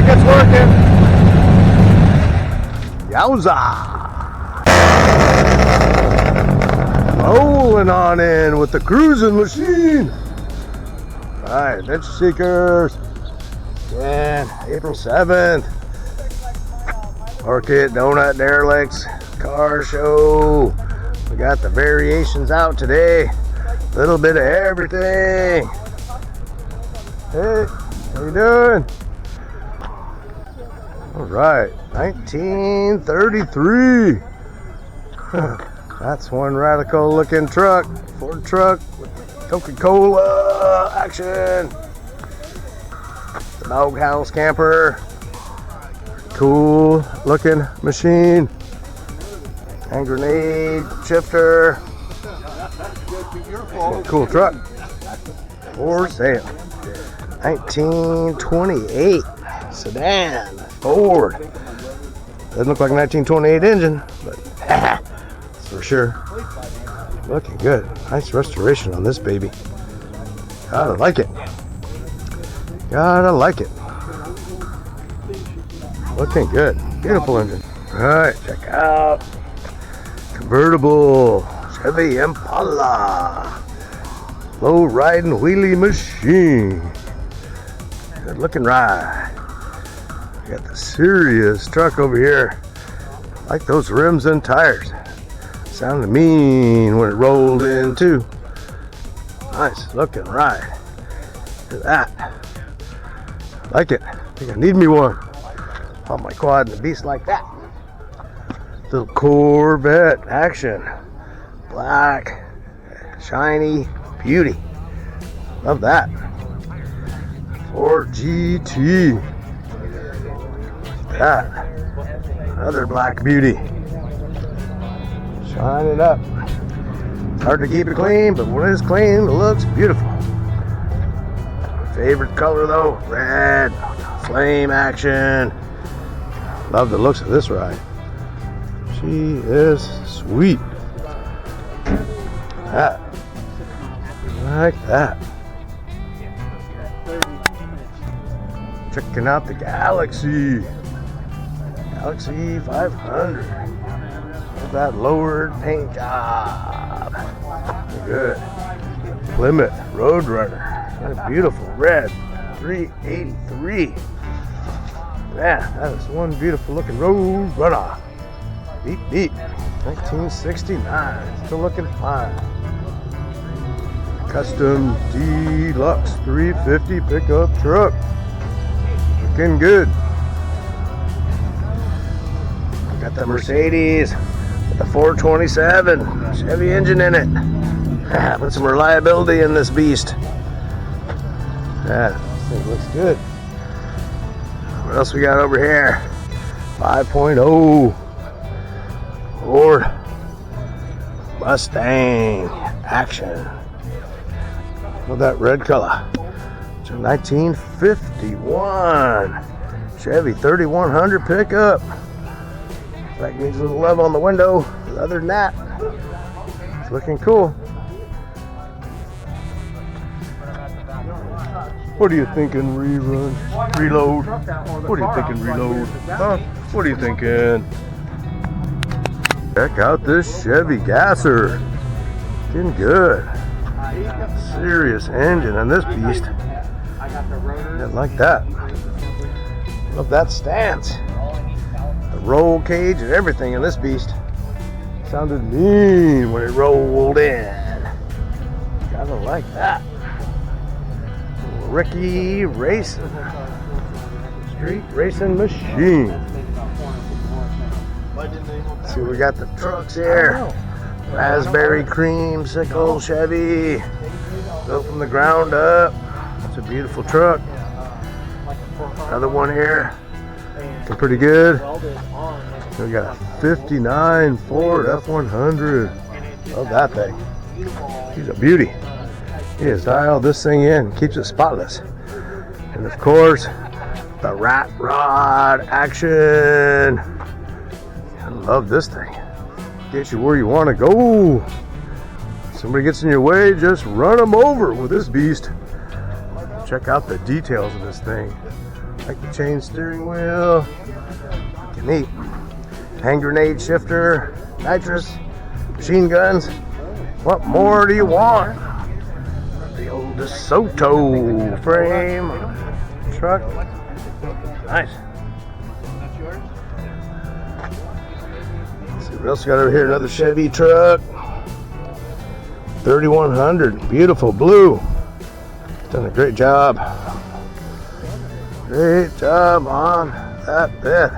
like it's working. Yowza! Rolling on in with the cruising machine. Alright, Adventure Seekers. Again, April 7th. Orcutt Donut Derelicts car show. We got the variations out today. A little bit of everything. Hey, how you doing? Alright, 1933. That's one radical looking truck. Ford truck with Coca-Cola action. The Doghouse camper. Cool looking machine. Hand grenade shifter. Cool truck. For sale. 1928 sedan Ford. Doesn't look like a 1928 engine, but for sure. Looking good. Nice restoration on this baby. Gotta like it. Gotta like it. Looking good. Beautiful engine. Alright, check out convertible Chevy Impala. Low riding wheelie machine. Good looking ride. We got the serious truck over here. Like those rims and tires. Sounded mean when it rolled in too. Nice looking ride. Look at that. Like it. I think I need me one. On my quad and a beast like that. Little Corvette action. Black. Shiny. Beauty. Love that. Ford GT. That. Another black beauty. Shining up. It's hard to keep it clean, but when it's clean, it looks beautiful. Favorite color though, red. Flame action. Love the looks of this ride. She is sweet. That. Like that. Checking out the Galaxy 500. Love that lowered paint job. Good. Plymouth Roadrunner. What a beautiful red 383. Man, that is one beautiful looking Roadrunner. Beep beep. 1969. Still looking fine. Custom Deluxe 350 pickup truck. Looking good. Got the Mercedes with the 427 Chevy engine in it. Put some reliability in this beast. Yeah, this thing looks good. What else we got over here? 5.0 Ford Mustang action. Love that red color. It's a 1951 Chevy 3100 pickup. That needs a little love on the window. Other than that, it's looking cool. What are you thinking, rerun? Reload? What are you thinking, reload? Huh? What are you thinking? Check out this Chevy Gasser. Looking good. Serious engine on this beast. I like that. Love that stance. The roll cage and everything in this beast. Sounded mean when it rolled in. Gotta like that. Ricky Racing. Street racing machine. Let's see, we got the trucks here. Raspberry creamsicle Chevy. Built from the ground up. It's a beautiful truck. Another one here. Looking pretty good. We got a 59 Ford F100. Love that thing. He's a beauty. He has dialed this thing in. Keeps it spotless. And of course, the rat rod action. I love this thing. Get you where you want to go. Somebody gets in your way, just run them over with this beast. Check out the details of this thing. Like the chain steering wheel. Looking neat. Hand grenade shifter, nitrous, machine guns. What more do you want? The old DeSoto frame truck. Nice. Let's see what else we got over here. Another Chevy truck. 3100. Beautiful blue. Done a great job. Great job on that bed.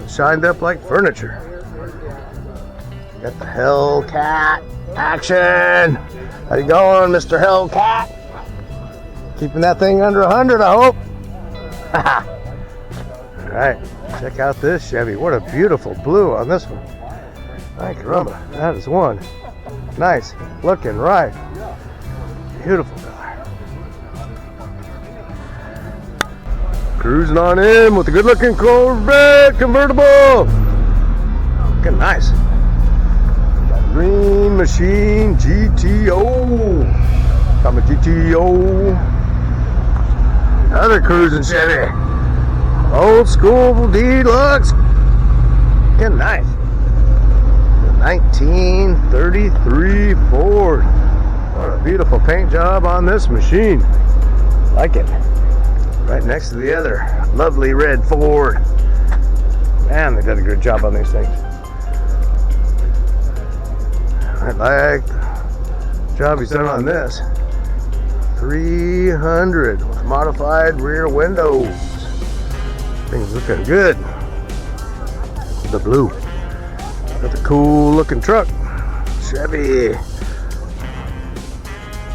Shined up like furniture. Got the Hellcat action. How you going, Mr. Hellcat? Keeping that thing under 100, I hope. All right, check out this Chevy. What a beautiful blue on this one. Ay caramba, that is one. Nice looking ride. Beautiful car. Cruising on in with a good looking Corvette convertible. Looking nice. Green Machine GTO. Come a GTO. Another cruising Chevy. Old school deluxe. Looking nice. 1933 Ford. What a beautiful paint job on this machine. Like it. Right next to the other lovely red Ford. Man, they did a good job on these things. I like the job he's done on this. 300 with modified rear windows. Things looking good. The blue. Got the cool looking truck. Chevy.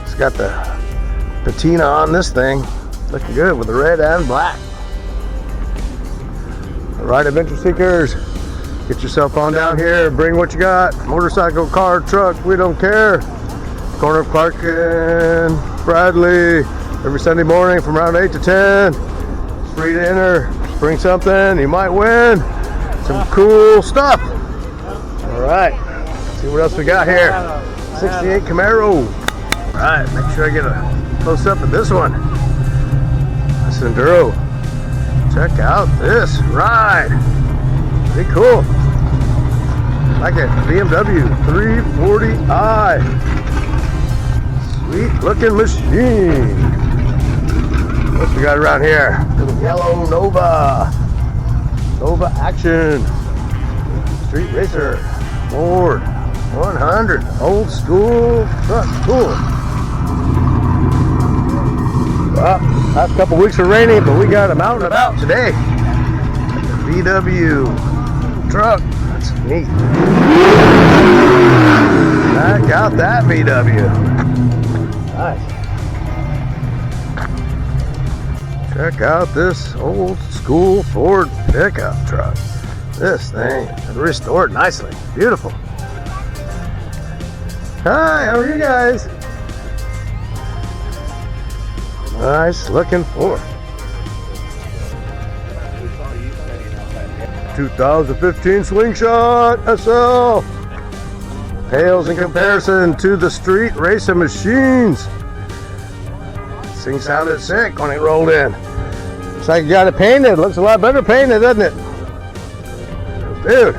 It's got the patina on this thing. Looking good with the red and black. All right, adventure seekers. Get yourself on down here. Bring what you got. Motorcycle, car, truck. We don't care. Corner of Clark and Bradley. Every Sunday morning from around 8 to 10. It's free to enter. Bring something. You might win some cool stuff. All right. Let's see what else we got here. 68 Camaro. All right. Make sure I get a close up of this one. This Enduro. Check out this ride. Pretty cool. Like a BMW 340i. Sweet looking machine. What we got around here? Little yellow Nova. Nova action. Street racer. Ford 100. Old school truck. Cool. Well, last couple weeks were rainy, but we got them out and about today. The VW truck. That's neat. I got that VW. Nice. Check out this old school Ford pickup truck. This thing is restored nicely. Beautiful. Hi, how are you guys? Nice looking Ford. 2015 Slingshot SL. Pales in comparison to the street racing machines. This thing sounded sick when it rolled in. Looks like you got it painted. Looks a lot better painted, doesn't it? Dude.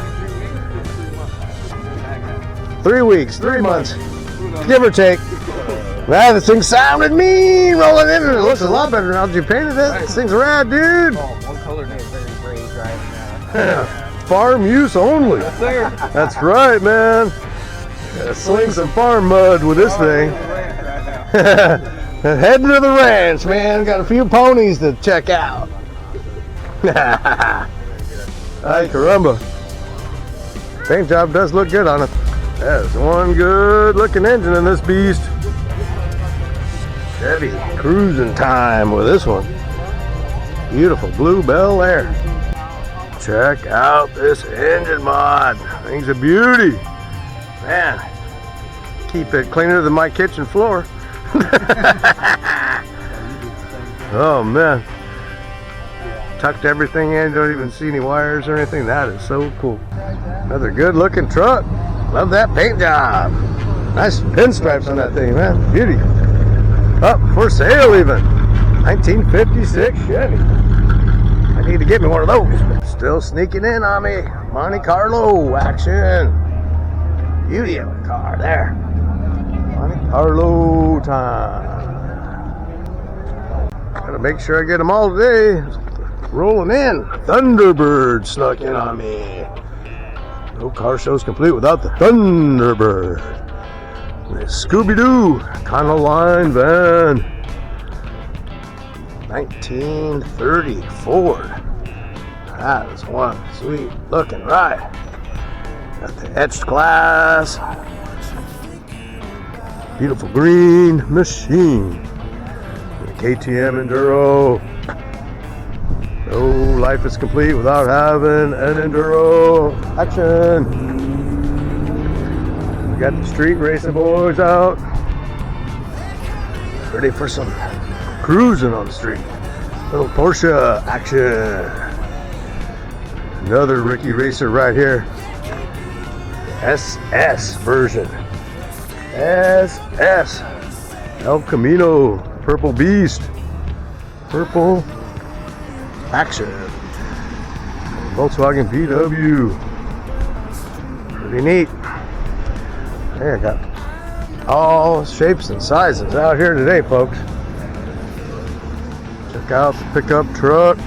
3 weeks, 3 months, give or take. Man, this thing sounded mean rolling in, and it looks a lot better now that you painted it. This thing's rad, dude. Oh, one color is very brave driving now. Farm use only. Yes, sir. That's right, man. Gotta sling some farm mud with this thing. Heading to the ranch, man. Got a few ponies to check out. Ay caramba. Paint job does look good on it. There's one good looking engine in this beast. Chevy cruising time with this one. Beautiful blue Bel Air. Check out this engine mod. Thing's a beauty. Man, keep it cleaner than my kitchen floor. Oh man. Tucked everything in, don't even see any wires or anything. That is so cool. Another good looking truck. Love that paint job. Nice pinstripes on that thing, man. Beauty. Up for sale even. 1956 Chevy. I need to get me one of those. Still sneaking in on me. Monte Carlo action. Beauty of a car there. Monte Carlo time. Gotta make sure I get them all today. Rolling in. Thunderbird snuck in on me. No car show's complete without the Thunderbird. The Scooby-Doo Econoline van. 1930 Ford. That is one sweet looking ride. Got the etched glass. Beautiful green machine. The KTM Enduro. No life is complete without having an Enduro action. We got the street racing boys out. Ready for some cruising on the street. Little Porsche action. Another Ricky Racer right here. SS version. SS. El Camino. Purple Beast. Purple action. Volkswagen VW. Pretty neat. Hey, I got all shapes and sizes out here today, folks. Check out the pickup truck.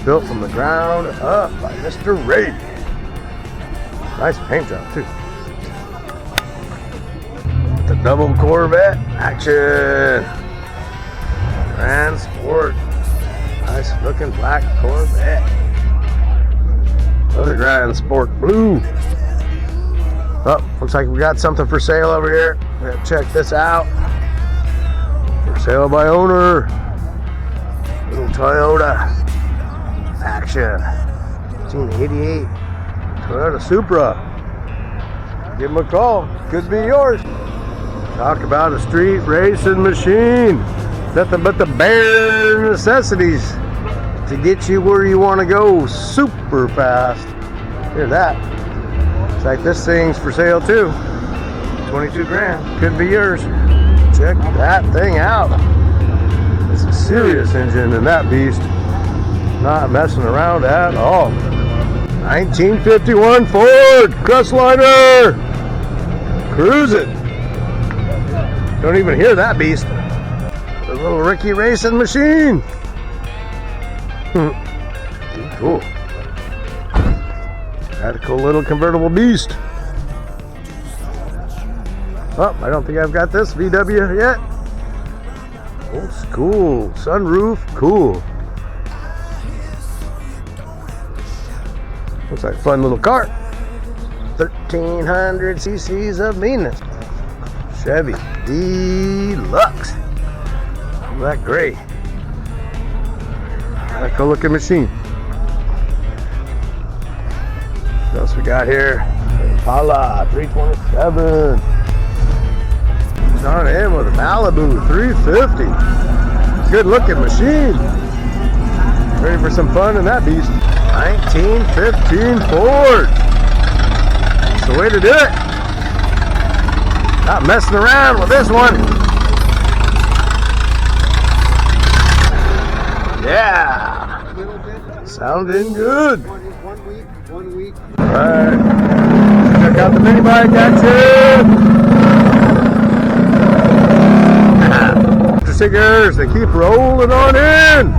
Built from the ground up by Mr. Ray. Nice paint job, too. The double Corvette action. Grand Sport. Nice looking black Corvette. Another Grand Sport blue. Oh, looks like we got something for sale over here. We gotta check this out. For sale by owner. Little Toyota action. 1988 Toyota Supra. Give them a call. Could be yours. Talk about a street racing machine. Nothing but the bare necessities to get you where you want to go super fast. Hear that? Looks like this thing's for sale too. 22 grand. Could be yours. Check that thing out. It's a serious engine in that beast. Not messing around at all. 1951 Ford Crestliner. Cruising. Don't even hear that beast. The little Ricky racing machine. Cool. Radical little convertible beast. Oh, I don't think I've got this VW yet. Old school. Sunroof. Cool. Looks like a fun little car. 1,300 cc's of maintenance. Chevy Deluxe. That gray. Cool looking machine. What else we got here? Impala 327. John M with a Malibu 350. Good looking machine. Ready for some fun in that beast. 1915 Ford. That's the way to do it. Not messing around with this one. Yeah. Sounding good. 1 week. Alright. Check out the mini bike action. Stickers, they keep rolling on in.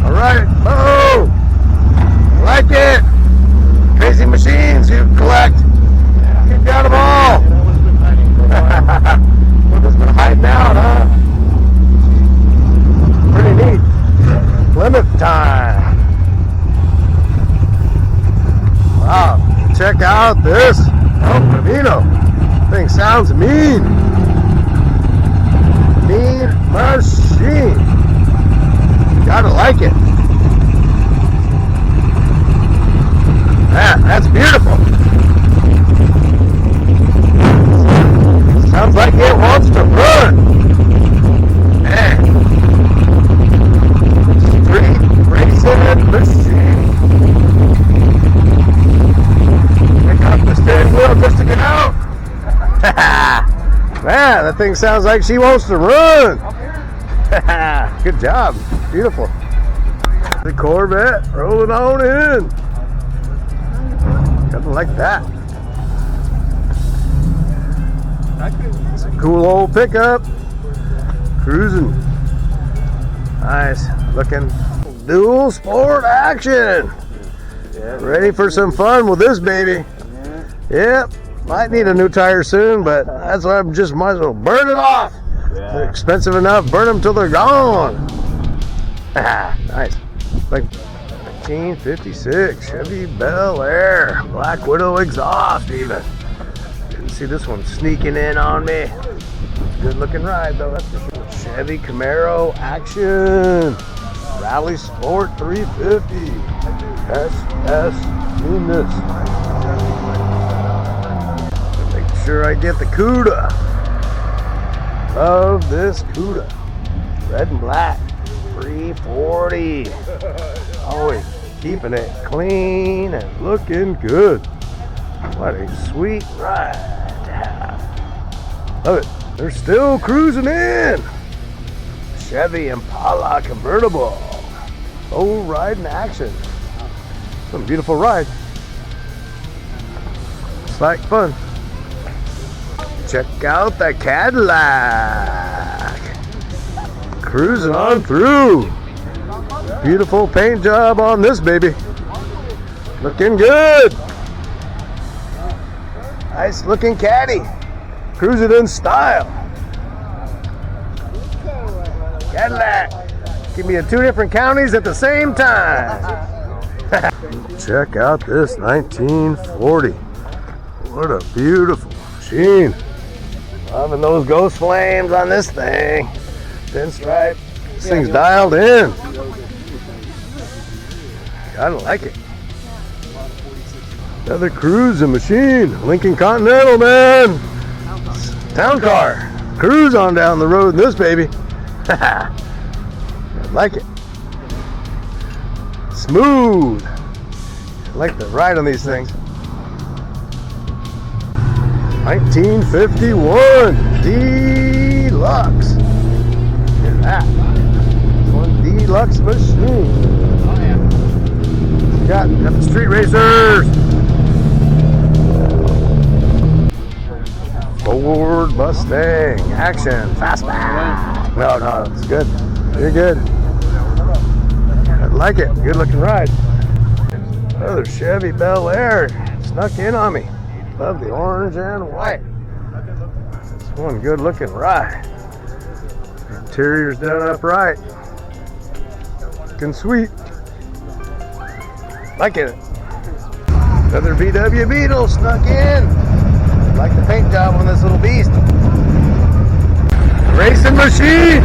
Alright. Oh. Like it. Crazy machines you collect. You've got them all. We're just been hiding out, huh? Pretty neat. Plymouth time. Wow. Check out this El Camino. Thing sounds mean. Mean machine. Gotta like it. Man, that's beautiful. Sounds like it wants to run. Man. Street racing machine. Pick up the steering wheel just to get out. Man, that thing sounds like she wants to run. Good job. Beautiful. The Corvette rolling on in. Kind of like that. It's a cool old pickup. Cruising. Nice looking dual sport action. Ready for some fun with this baby. Yep. Might need a new tire soon, but that's why I just might as well burn it off. They're expensive enough. Burn them till they're gone. Nice. Like 1956 Chevy Bel Air. Black Widow exhaust even. Didn't see this one sneaking in on me. Good looking ride though. That's for sure. Chevy Camaro action. Rally Sport 350. SS Newness. Make sure I get the CUDA. Love this CUDA. Red and black. 340. Always keeping it clean and looking good. What a sweet ride to have. Love it. They're still cruising in. Chevy Impala convertible. Low riding action. Some beautiful ride. It's like fun. Check out the Cadillac. Cruising on through. Beautiful paint job on this baby. Looking good. Nice looking caddy. Cruising in style. Cadillac. Give me 2 different counties at the same time. Check out this 1940. What a beautiful machine. Loving those ghost flames on this thing. Pinstripe. This thing's dialed in. Gotta like it. Another cruising machine. Lincoln Continental, man. Town car. Cruise on down the road in this baby. I like it. Smooth. I like the ride on these things. 1951 Deluxe. Look at that. One Deluxe machine. Oh yeah. Got the street racers. Ford Mustang action fastback. No, it's good. You're good. I like it. Good looking ride. Another Chevy Bel Air snuck in on me. Love the orange and white. It's one good looking ride. Interior's done upright. Looking sweet. Like it. Another VW Beetle snuck in. Like the paint job on this little beast. Racing machine.